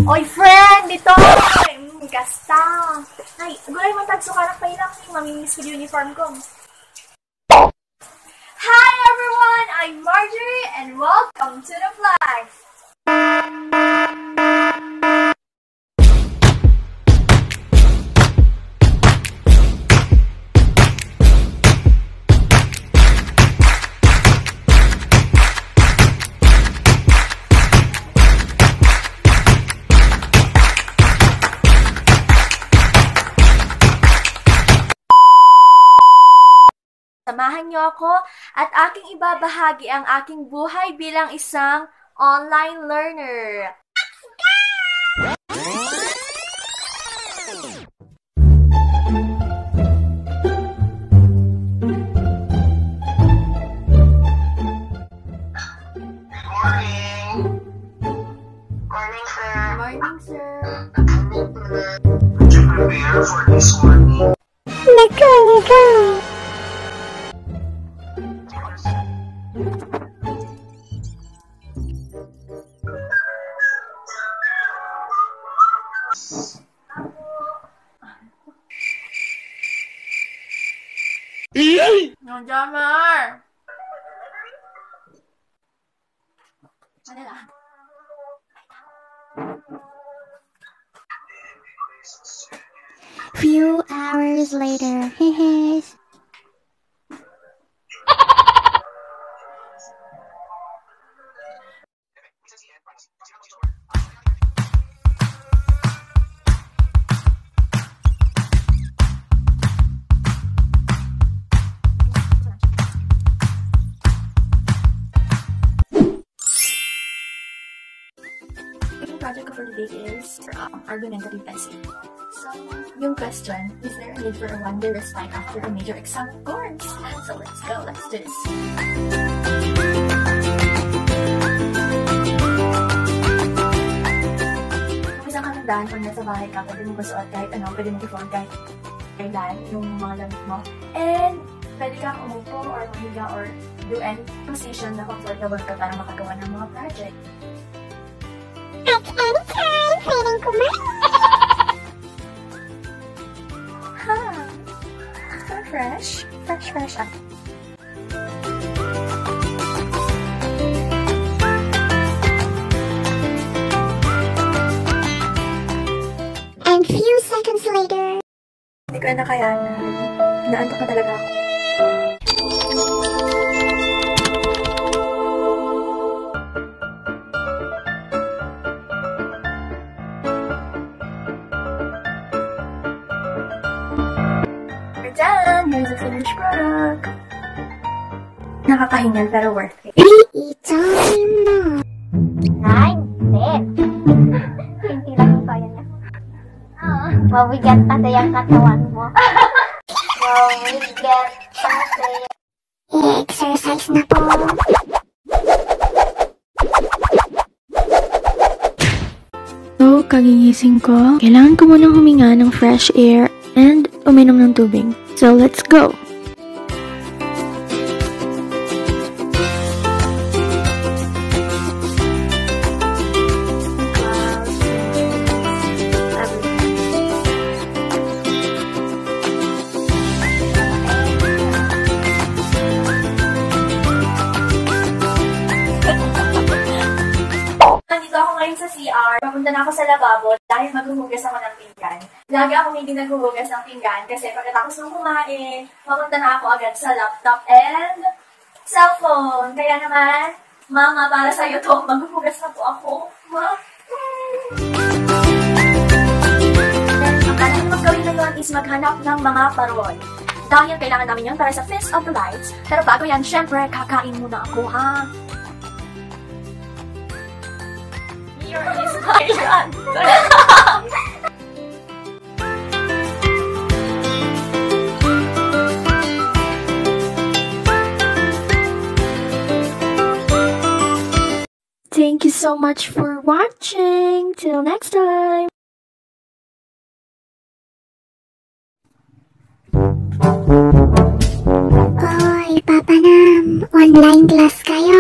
Oy, friend! Dito! Kasta! Ay, gulay mong tagsukanak pa ilang. Mamimiss ko yung uniform ko. Hi everyone! I'm Marjorie and welcome to the vlog! Samahan niyo ako at aking ibabahagi ang aking buhay bilang isang online learner. Morning, sir. Morning, sir. Would you prepare for this morning? Nako. Jamar! Ano lang? Few hours later, hehe. Project ko for today is argumentative essay. So, yung question, is there a need for a one-day respite after a major exam course? So, let's go. Let's do this. Kung isang katandaan, pag nasa bahay ka, pwede mo basuot kahit ano, pwede mo i-phone kahit kailan yung mga lamit mo. And, pwede kang umupo or mahiga or do any position na comfortable ka para makagawa ng mga project. At anytime, pwedeng kumain. So fresh. Fresh up. And few seconds later, Hindi ko na nakayanan. Naantok na talaga ako. We're done! Here's the finished product. Nakakahingal pero worth it. time na. Ay, hindi. Hindi lang yung kaya niya. Mabigat kasi yung katawan mo. Mabigat kasi. I-exercise na po. So, kagigising ko, kailangan ko munang huminga ng fresh air and uminom ng tubig. So, let's go! Sa CR, papunta na ako sa lababo dahil maghuhugas ako ng pinggan. Lagi ako hindi naghuhugas ng pinggan kasi pagkatapos ng kumain, papunta na ako agad sa laptop and cellphone. Kaya naman, Mama, para sa'yo to, maghuhugas na po ako. Then, ang kailangan mong gawin ngayon is maghanap ng mga parol. Dahil kailangan namin yun para sa Feast of the Lights. Pero bago yan, syempre, kakain muna ako, ha? Here is my answer. Thank you so much for watching. Till next time. Oy, Papa Nam, online class kayo.